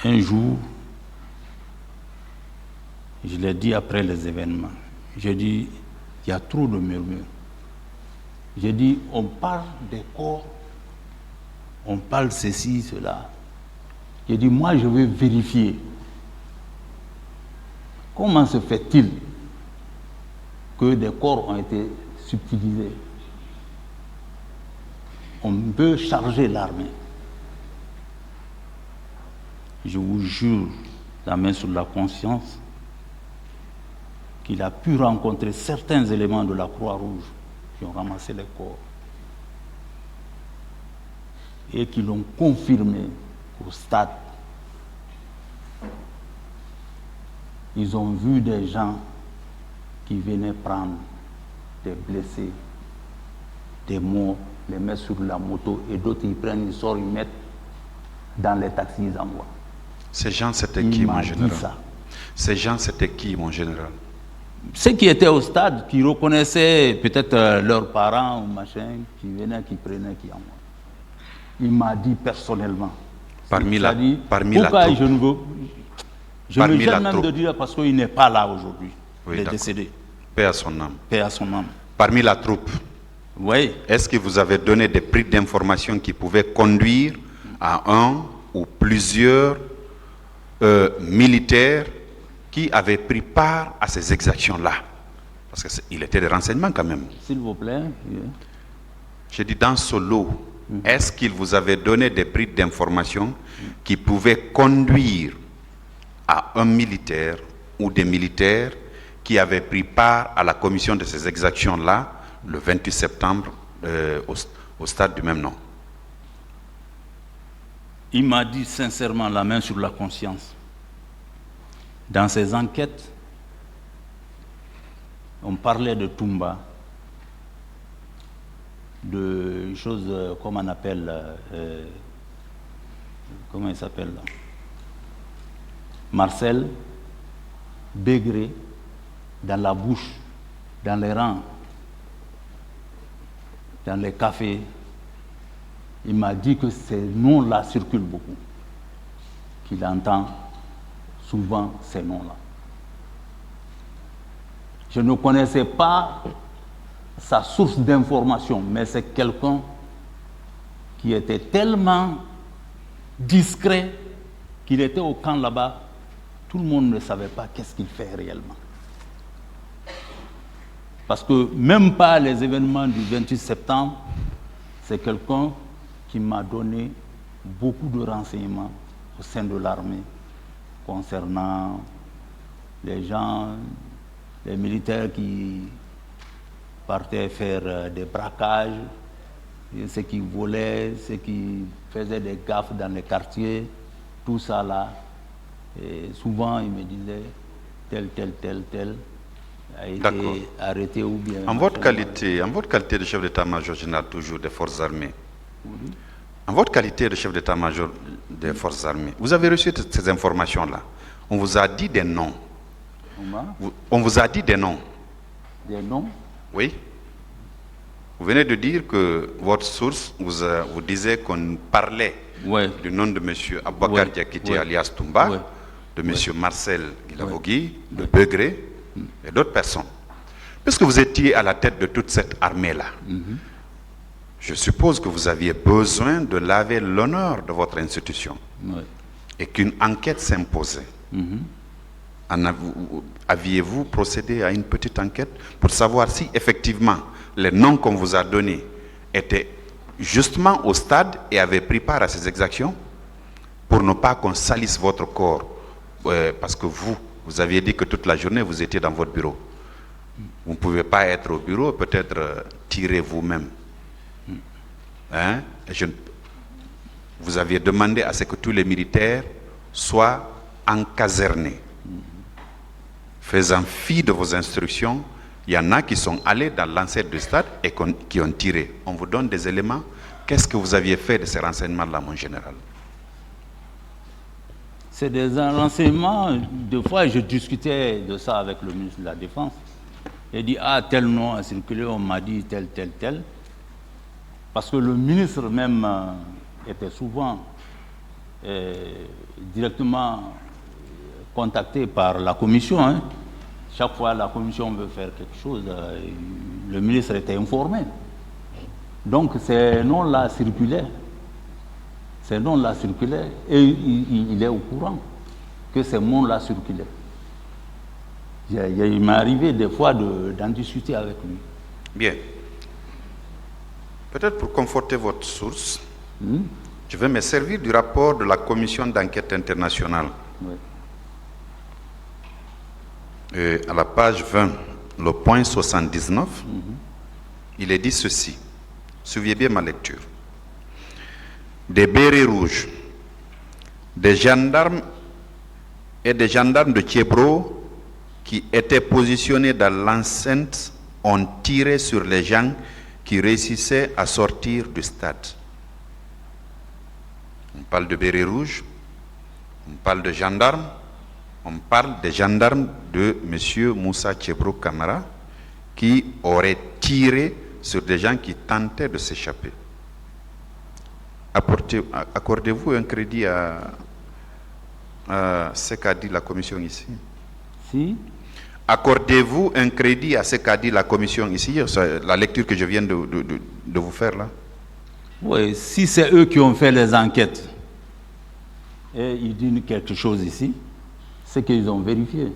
Un jour, je l'ai dit après les événements, j'ai dit, il y a trop de murmures. J'ai dit, on parle des corps, on parle ceci, cela. J'ai dit, moi, je veux vérifier. Comment se fait-il que des corps ont été subtilisés? On peut charger l'armée. Je vous jure, la main sur la conscience, qu'il a pu rencontrer certains éléments de la Croix-Rouge qui ont ramassé les corps et qui l'ont confirmé au stade. Ils ont vu des gens qui venaient prendre des blessés, des morts, les mettre sur la moto, et d'autres ils prennent, ils sortent, ils mettent dans les taxis, ils envoient. Ces gens, c'était qui, mon général? Ces gens, c'était qui, mon général? Ceux qui étaient au stade, qui reconnaissaient peut-être leurs parents ou machin, qui venaient, qui prenaient, qui envoient. Il m'a dit personnellement. Parmi la troupe. Je me gêne même de dire parce qu'il n'est pas là aujourd'hui. Oui, il est décédé. Paix à son âme. Paix à son âme. Parmi la troupe. Oui. Est-ce que vous avez donné des prix d'information qui pouvaient conduire à un ou plusieurs militaires qui avaient pris part à ces exactions-là? Parce qu'il était des renseignements quand même. S'il vous plaît. Oui. Je dis dans ce lot, est-ce qu'il vous avait donné des prix d'information qui pouvaient conduire à un militaire ou des militaires qui avaient pris part à la commission de ces exactions-là le 28 septembre au stade du même nom? Il m'a dit sincèrement, la main sur la conscience. Dans ces enquêtes, on parlait de Toumba, de choses, comme on appelle, comment il s'appelle là? Marcel, Bégré, dans la bouche, dans les rangs, dans les cafés. Il m'a dit que ces noms-là circulent beaucoup, qu'il entend souvent ces noms-là. Je ne connaissais pas sa source d'information, mais c'est quelqu'un qui était tellement discret qu'il était au camp là-bas, tout le monde ne savait pas qu'est-ce qu'il fait réellement. Parce que même pas les événements du 28 septembre, c'est quelqu'un qui m'a donné beaucoup de renseignements au sein de l'armée concernant les gens, les militaires qui partaient faire des braquages, ceux qui volaient, ceux qui faisaient des gaffes dans les quartiers, tout ça là. Et souvent, il me disait tel a été arrêté ou bien... En votre qualité de chef d'état-major général toujours des forces armées, oui. En votre qualité de chef d'état-major des forces armées, vous avez reçu ces informations-là. On vous a dit des noms. On vous a dit des noms. Des noms? Oui. Vous venez de dire que votre source vous disait qu'on parlait du nom de M. Aboubakar Diakité alias Toumba, de M. Marcel Guilavogui, de Bégré et d'autres personnes. Puisque vous étiez à la tête de toute cette armée-là, je suppose que vous aviez besoin de laver l'honneur de votre institution et qu'une enquête s'imposait. Aviez-vous procédé à une petite enquête pour savoir si effectivement les noms qu'on vous a donnés étaient justement au stade et avaient pris part à ces exactions, pour ne pas qu'on salisse votre corps, parce que vous aviez dit que toute la journée vous étiez dans votre bureau. Vous ne pouvez pas être au bureau, peut-être tirer vous-même. Hein? Vous aviez demandé à ce que tous les militaires soient encasernés. Faisant fi de vos instructions, il y en a qui sont allés dans l'enceinte du stade et qui ont tiré. On vous donne des éléments. Qu'est-ce que vous aviez fait de ces renseignements-là, mon général? C'est des renseignements. Des fois, je discutais de ça avec le ministre de la Défense. Il dit, tel nom a circulé, on m'a dit tel. Parce que le ministre même était souvent directement contacté par la commission. Hein. Chaque fois la commission veut faire quelque chose, le ministre était informé. Donc ces noms-là circulaient. Ces noms-là circulaient et il est au courant que ces noms-là circulaient. Il m'est arrivé des fois d'en discuter avec lui. Bien. Peut-être pour conforter votre source, je vais me servir du rapport de la commission d'enquête internationale. Oui. À la page 20, le point 79, il est dit ceci. Suivez bien ma lecture. Des bérets rouges, des gendarmes et des gendarmes de Thiebro qui étaient positionnés dans l'enceinte ont tiré sur les gens qui réussissaient à sortir du stade. On parle de bérets rouges, on parle de gendarmes, on parle des gendarmes de M. Moussa Thiebro Camara qui auraient tiré sur des gens qui tentaient de s'échapper. Accordez-vous un crédit à ce qu'a dit la commission ici? Si. Accordez-vous un crédit à ce qu'a dit la commission ici, la lecture que je viens de vous faire là? Oui, si c'est eux qui ont fait les enquêtes et ils disent quelque chose ici, c'est qu'ils ont vérifié.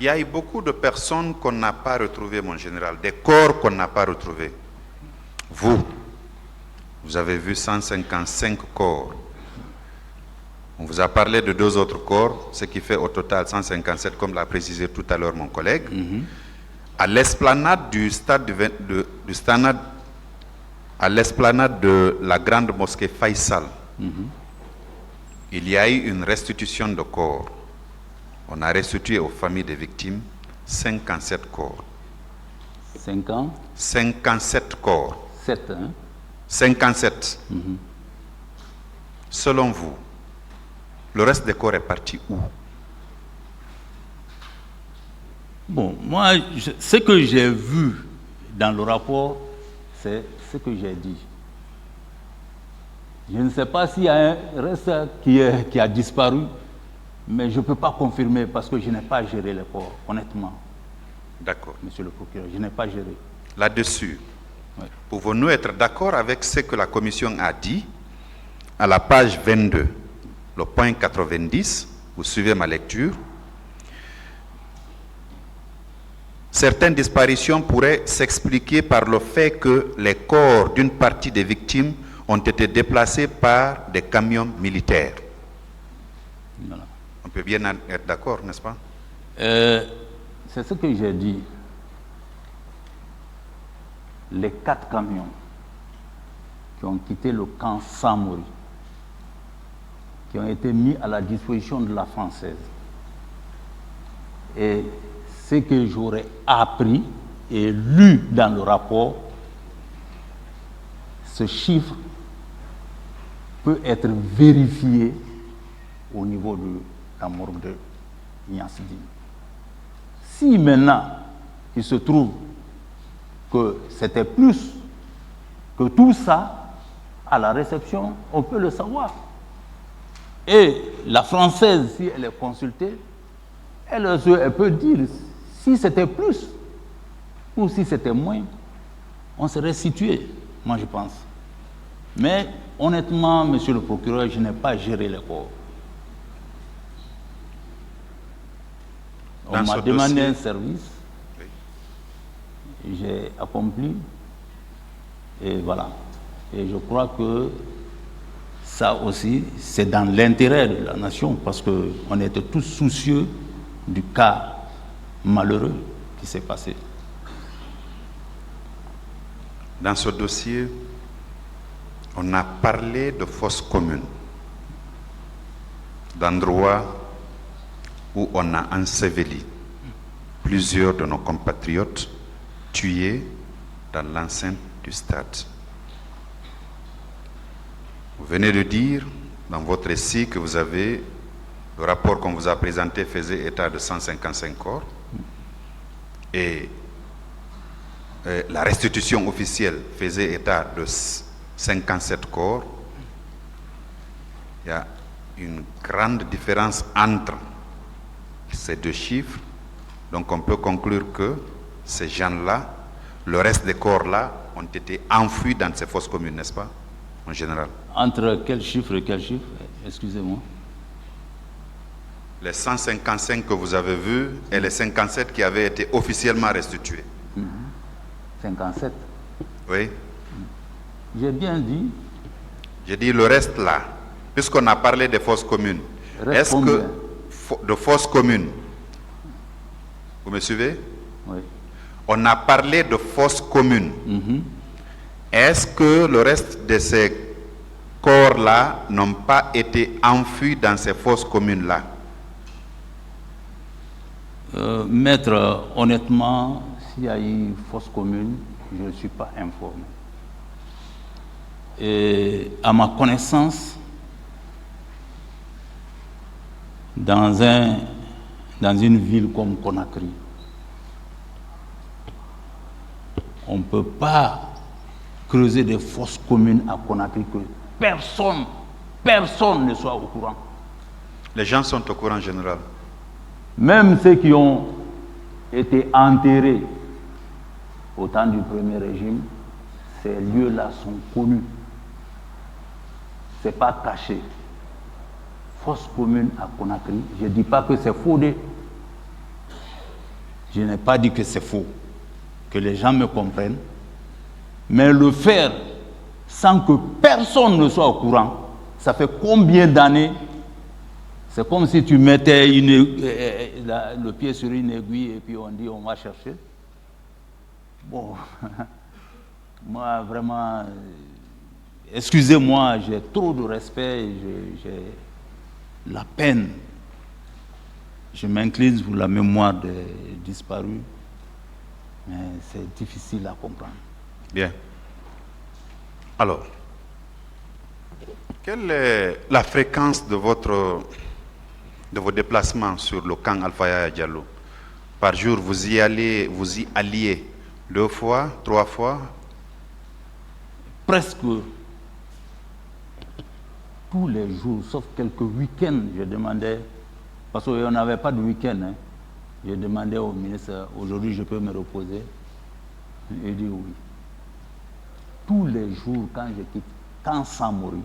Il y a eu beaucoup de personnes qu'on n'a pas retrouvées, mon général, des corps qu'on n'a pas retrouvés. Vous avez vu 155 corps. On vous a parlé de 2 autres corps, ce qui fait au total 157, comme l'a précisé tout à l'heure mon collègue. À l'esplanade du stade à l'esplanade de la grande mosquée Faisal, il y a eu une restitution de corps. On a restitué aux familles des victimes 57 corps. 5 ans 57 corps. 7, hein? 57. Selon vous, le reste des corps est parti où? Bon, moi, ce que j'ai vu dans le rapport, c'est ce que j'ai dit. Je ne sais pas s'il y a un reste qui a disparu, mais je ne peux pas confirmer parce que je n'ai pas géré les corps, honnêtement. D'accord. Monsieur le procureur, je n'ai pas géré. Là-dessus, Oui. pouvons-nous être d'accord avec ce que la commission a dit à la page 22, le point 90, vous suivez ma lecture. Certaines disparitions pourraient s'expliquer par le fait que les corps d'une partie des victimes ont été déplacés par des camions militaires. Voilà. On peut bien être d'accord, n'est-ce pas? C'est ce que j'ai dit. Les 4 camions qui ont quitté le camp Samori, qui ont été mis à la disposition de la Française. Et ce que j'aurais appris et lu dans le rapport, ce chiffre peut être vérifié au niveau de la morgue de Niassidine. Si maintenant il se trouve que c'était plus que tout ça, à la réception, on peut le savoir. Et la Française, si elle est consultée, elle peut dire si c'était plus ou si c'était moins, on serait situé, moi je pense. Mais honnêtement, monsieur le procureur, je n'ai pas géré les corps. On m'a demandé un service, j'ai accompli, et voilà. Et je crois que ça aussi, c'est dans l'intérêt de la nation, parce qu'on était tous soucieux du cas malheureux qui s'est passé. Dans ce dossier, on a parlé de fosses communes, d'endroits où on a enseveli plusieurs de nos compatriotes tués dans l'enceinte du stade. Vous venez de dire dans votre récit que vous avez, le rapport qu'on vous a présenté faisait état de 155 corps et la restitution officielle faisait état de 57 corps. Il y a une grande différence entre ces deux chiffres. Donc on peut conclure que ces gens-là, le reste des corps-là, ont été enfouis dans ces fosses communes, n'est-ce pas, en général? Entre quel chiffre et quel chiffre? Excusez-moi. Les 155 que vous avez vus et les 57 qui avaient été officiellement restitués. 57. Oui. J'ai bien dit. J'ai dit le reste là, puisqu'on a parlé des fosses communes. Est-ce que de fosses communes, vous me suivez? Oui. On a parlé de fosses communes. Est-ce que le reste de ces corps-là n'ont pas été enfouis dans ces fosses communes-là? Maître, honnêtement, s'il y a eu fosse commune, je ne suis pas informé. Et à ma connaissance, dans une ville comme Conakry, on ne peut pas creuser des fosses communes à Conakry que personne ne soit au courant. Les gens sont au courant en général. Même ceux qui ont été enterrés au temps du premier régime, ces lieux-là sont connus. Ce n'est pas caché. Fosse commune à Conakry, je ne dis pas que c'est faux. Je n'ai pas dit que c'est faux. Que les gens me comprennent. Mais le faire sans que personne ne soit au courant, ça fait combien d'années? C'est comme si tu mettais le pied sur une aiguille et puis on dit on va chercher. Bon, moi vraiment, excusez-moi, j'ai trop de respect, j'ai la peine. Je m'incline pour la mémoire des disparus, mais c'est difficile à comprendre. Bien. Alors, quelle est la fréquence de vos déplacements sur le camp Alpha Yaya Diallo? Par jour, vous y alliez 2 fois, 3 fois? Presque tous les jours, sauf quelques week-ends, je demandais, parce qu'on n'avait pas de week-end, hein, je demandais au ministre, aujourd'hui je peux me reposer? Il dit oui. Tous les jours, quand je quitte Camp Samori,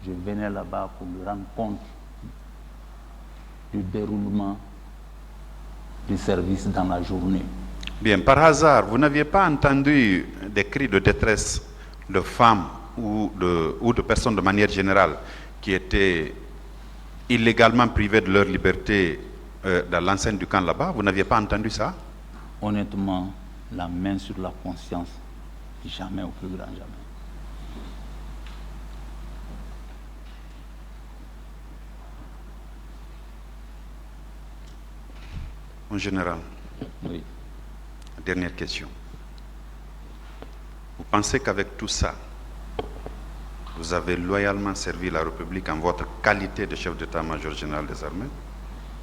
je venais là-bas pour me rendre compte du déroulement du service dans la journée. Bien, par hasard, vous n'aviez pas entendu des cris de détresse de femmes ou de personnes de manière générale qui étaient illégalement privées de leur liberté dans l'enceinte du camp là-bas? Vous n'aviez pas entendu ça? Honnêtement, la main sur la conscience, jamais, au plus grand jamais. En général. Oui. Dernière question. Vous pensez qu'avec tout ça, vous avez loyalement servi la République en votre qualité de chef d'état-major général des armées?